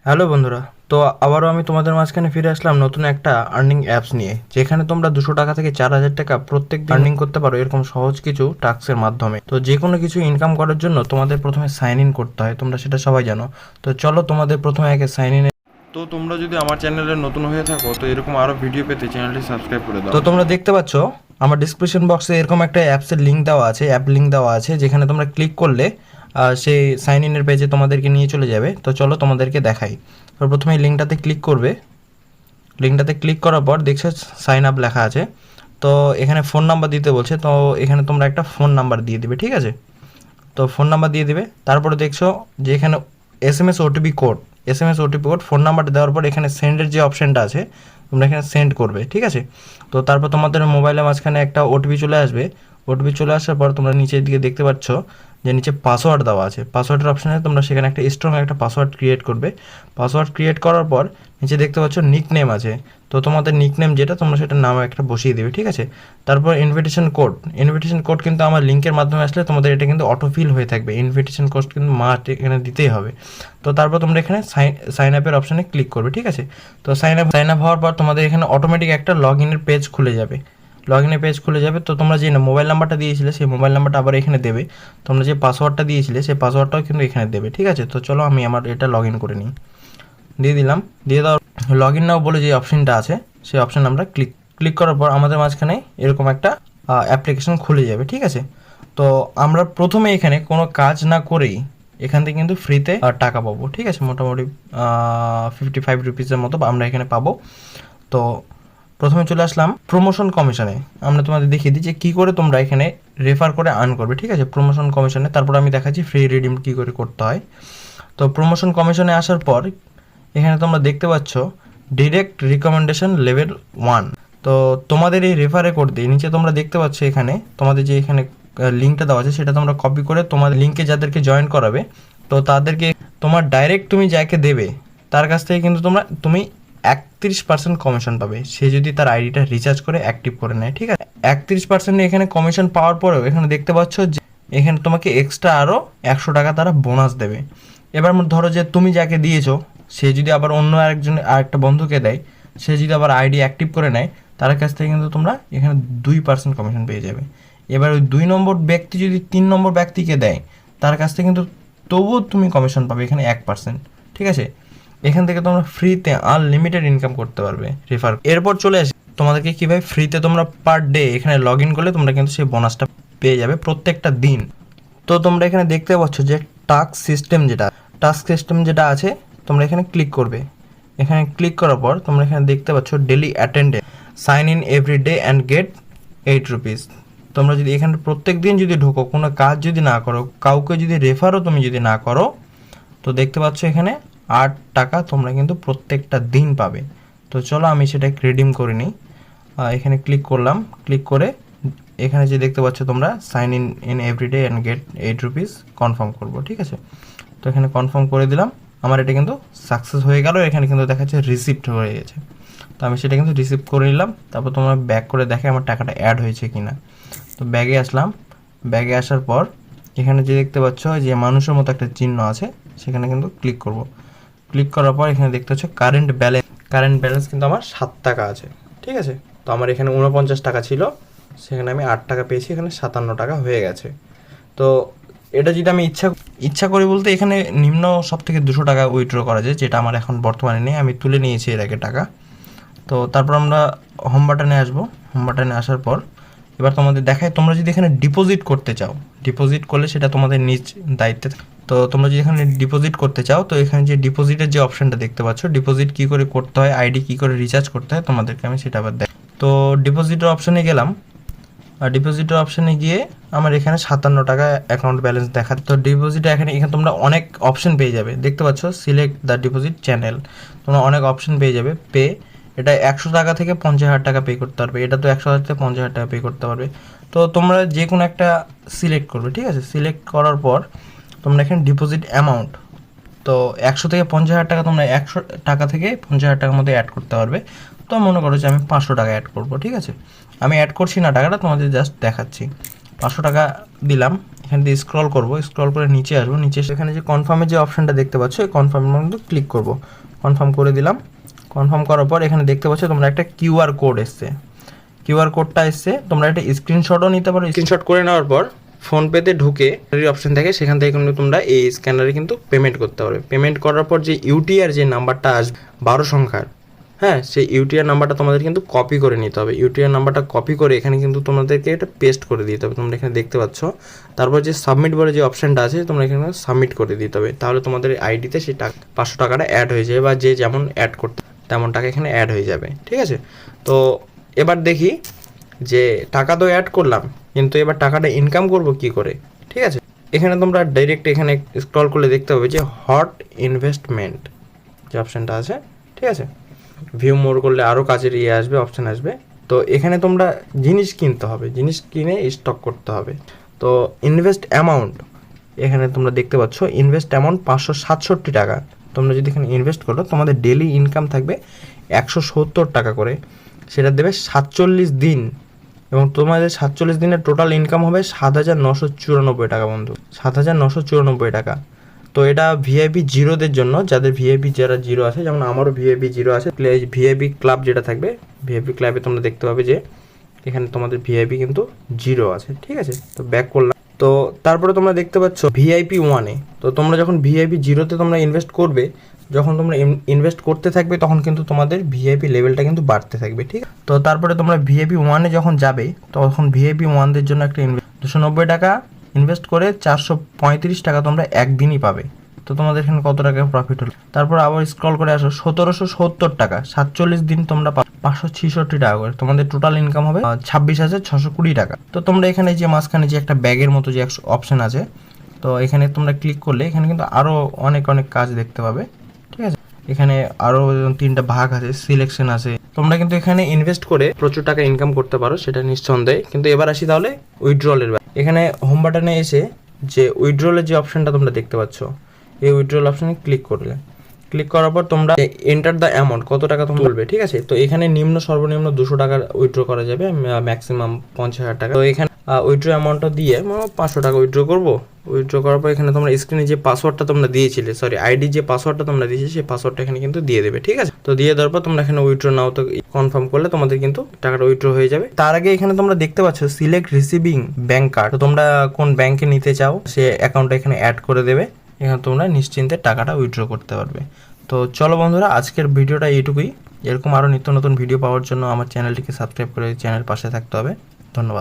Hello বন্ধুরা। তো আবারও আমি তোমাদের মাঝখানে ফিরে আসলাম নতুন একটা আর্নিং অ্যাপস নিয়ে, যেখানে তোমরা 200 টাকা থেকে 4,000 টাকা প্রত্যেক দিন আর্নিং করতে পারো এরকম সহজ কিছু টাস্কের মাধ্যমে। তো যে কোনো কিছু ইনকাম করার জন্য তোমাদের প্রথমে সাইন ইন করতে হয়, তোমরা সেটা সবাই জানো। তো চলো তোমাদের প্রথমে আগে সাইন ইন। তো তোমরা যদি আমার চ্যানেলে নতুন হয়ে থাকো তো এরকম আরো ভিডিও পেতে চ্যানেলটি সাবস্ক্রাইব করে দাও। তো তোমরা দেখতে পাচ্ছ আমার ডিসক্রিপশন বক্সে এরকম একটা অ্যাপসের লিঙ্ক দেওয়া আছে, অ্যাপ লিঙ্ক দেওয়া আছে, যেখানে তোমরা ক্লিক করলে সেই সাইন ইনের পেজে তোমাদেরকে নিয়ে চলে যাবে। তো চলো তোমাদেরকে দেখাই। তো প্রথমে এই লিঙ্কটাতে ক্লিক করবে। লিঙ্কটাতে ক্লিক করার পর দেখছো সাইন আপ লেখা আছে। তো এখানে ফোন নাম্বার দিতে বলছে, তো এখানে তোমরা একটা ফোন নাম্বার দিয়ে দিবে, ঠিক আছে। তো ফোন নাম্বার দিয়ে দিবে। তারপরে দেখছো যে এখানে এসএমএস ওটিপি কোড, ফোন নাম্বারটা দেওয়ার পর এখানে সেন্ডের যে অপশানটা আছে তোমরা এখানে সেন্ড করবে, ঠিক আছে। তো তারপর তোমাদের মোবাইলের মাঝখানে একটা ওটিপি চলে আসবে। ওটিপি চলে আসার পর তোমরা নিচের দিকে দেখতে পাচ্ছ যে নিচে পাসওয়ার্ড দেওয়া আছে। পাসওয়ার্ডের অপশানে তোমরা সেখানে একটা স্ট্রং একটা পাসওয়ার্ড ক্রিয়েট করবে। পাসওয়ার্ড ক্রিয়েট করার পর নিচে দেখতে পাচ্ছ নিকনেম আছে। তো তোমাদের নিকনেম যেটা তোমরা সেটা নাম একটা বসিয়ে দেবে, ঠিক আছে। তারপর ইনভিটেশন কোড কিন্তু আমার লিঙ্কের মাধ্যমে আসলে তোমাদের এটা কিন্তু অটোফিল হয়ে থাকবে। ইনভিটেশন কোড কিন্তু মাস্ট এখানে দিতেই হবে। তো তারপর তোমরা এখানে সাইন আপের অপশানে ক্লিক করবে, ঠিক আছে। তো সাইন আপ হওয়ার পর তোমাদের এখানে অটোমেটিক একটা লগ ইনের পেজ খুলে যাবে। তো তোমরা যে মোবাইল নাম্বারটা দিয়েছিলে সেই মোবাইল নাম্বারটা আবার এখানে দেবে। তোমরা যে পাসওয়ার্ডটা দিয়েছিলে সেই পাসওয়ার্ডটাও কিন্তু এখানে দেবে, ঠিক আছে। তো চলো আমি আমার এটা লগ ইন করে নিই। দিয়ে দিলাম। দিয়ে দেওয়ার লগ ইন নাও বলে যে অপশানটা আছে সেই অপশান আমরা ক্লিক করার পর আমাদের মাঝখানে এরকম একটা অ্যাপ্লিকেশন খুলে যাবে, ঠিক আছে। তো আমরা প্রথমে এখানে কোনো কাজ না করেই এখান থেকে কিন্তু ফ্রিতে টাকা পাবো, ঠিক আছে। মোটামুটি 55 রুপিসের মতো আমরা এখানে পাবো। তো প্রথমে চলে আসলাম প্রমোশন কমিশনে। আমরা তোমাদের দেখিয়ে দিই যে কী করে তোমরা এখানে রেফার করে আর্ন করবে, ঠিক আছে, প্রমোশন কমিশনে। তারপর আমি দেখাচ্ছি ফ্রি রিডিম কী করে করতে হয়। তো প্রমোশন কমিশনে আসার পর এখানে তোমরা দেখতে পাচ্ছ ডিরেক্ট রিকমেন্ডেশন লেভেল 1। তো তোমাদের এই রেফারে করতে নিচে তোমরা দেখতে পাচ্ছ এখানে তোমাদের যে এখানে লিঙ্কটা দেওয়া আছে সেটা তোমরা কপি করে তোমার লিঙ্কে যাদেরকে জয়েন করাবে তো তাদেরকে তোমার ডাইরেক্ট তুমি যাকে দেবে তার কাছ থেকে কিন্তু তুমি 31% কমিশন পাবে, সে যদি তার আইডিটা রিচার্জ করে অ্যাক্টিভ করে নেয়, ঠিক আছে। 31% এখানে কমিশন পাওয়ার পরেও এখানে দেখতে পাচ্ছ যে এখানে তোমাকে এক্সট্রা আরও 100 টাকা তারা বোনাস দেবে। এবার ধরো যে তুমি যাকে দিয়েছো সে যদি আবার অন্য আরেকটা বন্ধুকে দেয়, সে যদি আবার আইডি অ্যাক্টিভ করে নেয়, তার কাছ থেকে কিন্তু তোমরা এখানে 2% কমিশন পেয়ে যাবে। এবার ওই 2 নম্বর ব্যক্তি যদি 3 নম্বর ব্যক্তিকে দেয়, তার কাছ থেকে কিন্তু তবুও তুমি কমিশন পাবে এখানে 1%, ঠিক আছে। এখান থেকে তোমরা ফ্রিতে আনলিমিটেড ইনকাম করতে পারবে রেফার। এরপর চলে আসি তোমাদেরকে কীভাবে ফ্রিতে তোমরা পার ডে এখানে লগ ইন করলে তোমরা কিন্তু সেই বোনাসটা পেয়ে যাবে প্রত্যেকটা দিন। তো তোমরা এখানে দেখতে পাচ্ছ যে টাস্ক সিস্টেম যেটা আছে তোমরা এখানে ক্লিক করবে। এখানে ক্লিক করার পর তোমরা এখানে দেখতে পাচ্ছ daily attendance, sign in every day and get 8 rupees. তোমরা যদি এখানে প্রত্যেক দিন যদি ঢোকো, কোনো কাজ যদি না করো, কাউকে যদি রেফারও তুমি যদি না করো, তো দেখতে পাচ্ছ এখানে 8 টাকা তোমরা কিন্তু প্রত্যেকটা দিন পাবে। তো চলো আমি সেটা রিডিম করে নিই। এখানে ক্লিক করলাম। ক্লিক করে এখানে যে দেখতে পাচ্ছ তোমরা sign in every day and get 8 rupees confirm করবো, ঠিক আছে। তো এখানে কনফার্ম করে দিলাম। আমার এটা কিন্তু সাকসেস হয়ে গেল। এখানে কিন্তু দেখা যাচ্ছে রিসিপ্ট হয়ে গেছে। তো আমি সেটা কিন্তু রিসিভ করে নিলাম। তারপর তোমরা ব্যাক করে দেখে আমার টাকাটা অ্যাড হয়েছে কি না। তো ব্যাগে আসলাম। ব্যাগে আসার পর এখানে যে দেখতে পাচ্ছ যে মানুষের মতো একটা চিহ্ন আছে, সেখানে কিন্তু ক্লিক করব। ক্লিক করার পর এখানে দেখতে পাচ্ছ কারেন্ট ব্যালেন্স কিন্তু আমার 7 টাকা আছে, ঠিক আছে। তো আমার এখানে 49 টাকা ছিল, সেখানে আমি 8 টাকা পেয়েছি, এখানে 57 টাকা হয়ে গেছে। তো এটা যদি আমি ইচ্ছা করি বলতে এখানে নিম্ন সব থেকে 200 টাকা উইথড্র করা যায়, যেটা আমার এখন বর্তমানে নেই, আমি তুলে নিয়েছি এর আগে টাকা। তো তারপর আমরা হোম বাটনে আসবো। হোম বাটনে আসার পর এবার তোমাদের দেখায় তোমরা যদি এখানে ডিপোজিট করতে চাও, ডিপোজিট করলে সেটা তোমাদের নিজ দায়িত্বে। তো তোমরা যদি এখানে ডিপোজিট করতে চাও তো এখানে যে ডিপোজিটের যে অপশানটা দেখতে পাচ্ছ, ডিপোজিট কী করে করতে হয়, আইডি কী করে রিচার্জ করতে হয়, তোমাদেরকে আমি সেটা আবার দেখ। তো ডিপোজিটের অপশানে গেলাম। আর ডিপোজিটের অপশানে গিয়ে আমার এখানে 57 টাকা অ্যাকাউন্ট ব্যালেন্স দেখাচ্ছে। তো ডিপোজিটে এখানে তোমরা অনেক অপশন পেয়ে যাবে, দেখতে পাচ্ছ সিলেক্ট দ্য ডিপোজিট চ্যানেল, তোমরা অনেক অপশন পেয়ে যাবে। এটা 100 টাকা থেকে 50,000 টাকা পে করতে পারবে, এটা তো 100,000 থেকে 50,000 টাকা পে করতে পারবে। তো তোমরা যে কোনো একটা সিলেক্ট করবে, ঠিক আছে। সিলেক্ট করার পর তোমরা এখানে ডিপোজিট অ্যামাউন্ট, তো 100 থেকে 50,000 টাকা তোমরা 100 টাকা থেকে 50,000 টাকার মধ্যে অ্যাড করতে পারবে। তো মনে করো যে আমি 500 টাকা অ্যাড করবো, ঠিক আছে। আমি অ্যাড করছি না টাকাটা, তোমাদের জাস্ট দেখাচ্ছি। 500 টাকা দিলাম। এখান দিয়ে স্ক্রল করব, স্ক্রল করে নিচে আসবো, নিচে এসে এখানে যে কনফার্মের যে অপশানটা দেখতে পাচ্ছ এই কনফার্মের মধ্যে ক্লিক করব। কনফার্ম করে দিলাম। কনফার্ম করার পর এখানে দেখতে পাচ্ছ তোমরা একটা কিউআর কোড এসছে। কিউআর কোডটা এসছে, তোমরা একটা স্ক্রিনশটও নিতে পারো। স্ক্রিনশট করে নেওয়ার পর ফোনপেতে ঢুকে অপশন থাকে, সেখান থেকে কিন্তু তোমরা এই স্ক্যানারে কিন্তু পেমেন্ট করতে পারবে। পেমেন্ট করার পর যে ইউটিআর যে নাম্বারটা আসবে 12 সংখ্যার, হ্যাঁ, সেই ইউটিআর নাম্বারটা তোমাদের কিন্তু কপি করে নিতে হবে। ইউটিআর নাম্বারটা কপি করে এখানে কিন্তু তোমাদেরকে এটা পেস্ট করে দিতে হবে, তোমরা এখানে দেখতে পাচ্ছ। তারপর যে সাবমিট বলে যে অপশানটা আছে তোমরা এখানে সাবমিট করে দিতে হবে, তাহলে তোমাদের আইডিতে সেই 500 টাকাটা অ্যাড হয়ে যাবে, বা যে যেমন অ্যাড করতে তেমন টাকা এখানে অ্যাড হয়ে যাবে। ঠিক আছে, তো এবার দেখি যে টাকা তো অ্যাড করলাম, কিন্তু এবার টাকাটা ইনকাম করব কি করে। ঠিক আছে, এখানে তোমরা ডাইরেক্ট এখানে স্ক্রল করলে দেখতে হবে যে হট ইনভেস্টমেন্ট যে অপশানটা আছে। ঠিক আছে, ভিউ মোর করলে আরও কাজের আসবে, অপশান আসবে। তো এখানে তোমরা জিনিস কিনতে হবে, জিনিস কিনে স্টক করতে হবে। তো ইনভেস্ট অ্যামাউন্ট এখানে তোমরা দেখতে পাচ্ছ, ইনভেস্ট অ্যামাউন্ট 567 টাকা। তোমরা যদি এখানে ইনভেস্ট করো তোমাদের ডেলি ইনকাম থাকবে 170 টাকা করে, সেটা দেবে 47 দিন, এবং তোমাদের 47 দিনের টোটাল ইনকাম হবে 7,994 টাকা বন্ধু, 7,994 টাকা। তো এটা ভিআইপি জিরোদের জন্য, যাদের ভিআইপি যারা জিরো আছে, যেমন আমারও ভিআইপি জিরো আছে। ভিআইপি ক্লাব যেটা থাকবে, ভিআইপি ক্লাবে তোমরা দেখতে পাবে যে এখানে তোমাদের ভিআইপি কিন্তু জিরো আছে। ঠিক আছে, তো ব্যাক করলাম। তো তারপরে তোমরা দেখতে পাচ্ছ ভিআইপি 1-এ। তো তোমরা যখন ভিআইপি জিরোতে তোমরা ইনভেস্ট করবে, যখন তোমরা ইনভেস্ট করতে থাকবে তখন কিন্তু তোমাদের ভিআইপি লেভেলটা কিন্তু বাড়তে থাকবে। ঠিক আছে, তো তারপরে তোমরা ভিআইপি 1-এ যখন যাবে তখন ভিআইপি 1-দের জন্য একটা 290 টাকা ইনভেস্ট করে 435 টাকা তোমরা একদিনই পাবে। তো তোমাদের এখানে কত টাকা প্রফিট হলো। তারপর আবার স্ক্রল করে আসো, 1770 টাকা 47 দিন তোমরা 566 টাকা করে, তোমাদের টোটাল ইনকাম হবে 26,620 টাকা। তো তোমরা এখানে যে মাঝখানে যে একটা ব্যাগের মতো যে অপশন আছে, তো এখানে তোমরা ক্লিক করলে এখানে কিন্তু আরও অনেক কাজ দেখতে পাবে। ঠিক আছে, এখানে আরও 3টা ভাগ আছে, সিলেকশন আছে। তোমরা কিন্তু এখানে ইনভেস্ট করে প্রচুর টাকা ইনকাম করতে পারো, সেটা নিঃসন্দেহে। কিন্তু এবার আসি তাহলে উইথড্রলের। এখানে হোম বাটনে এসে যে উইথড্রলের যে অপশনটা তোমরা দেখতে পাচ্ছ, এই উইথড্রল অপশনে ক্লিক করলে, ক্লিক করার পর তোমরা এন্টার দ্য অ্যামাউন্ট, কত টাকা তোমরা তুলবে। ঠিক আছে, তো এখানে সর্বনিম্ন 200 টাকা উইথড্র করা যাবে, ম্যাক্সিমাম 50,000 টাকা। তো এখানে উইথড্র অ্যামাউন্টটা দিয়ে 500 টাকা উইথড্র করবো। উইথড্র করার পর এখানে তোমরা স্ক্রিনে যে পাসওয়ার্ডটা তোমরা দিয়েছিলে, আইডি যে পাসওয়ার্ডটা তোমরা দিয়েছিলে, সেই পাসওয়ার্ডটা এখানে কিন্তু দিয়ে দেবে। ঠিক আছে, তো দিয়ে দেওয়ার পর তোমরা এখানে উইথড্র নাও তো কনফার্ম করলে তোমাদের কিন্তু টাকাটা উইথড্র হয়ে যাবে। তার আগে এখানে তোমরা দেখতে পাচ্ছ সিলেক্ট রিসিভিং ব্যাংক কার্ড। তো তোমরা কোন ব্যাংকে নিতে চাও সে অ্যাকাউন্টটা এখানে অ্যাড করে দেবে, এখানে তোমরা নিশ্চিন্তে টাকাটা উইথড্র করতে পারবে। তো চলো বন্ধুরা, আজকের ভিডিওটা এইটুকুই। এরকম আরও নিত্য নতুন ভিডিও পাওয়ার জন্য আমার চ্যানেলটিকে সাবস্ক্রাইব করে চ্যানেলের পাশে থাকতে হবে। ধন্যবাদ।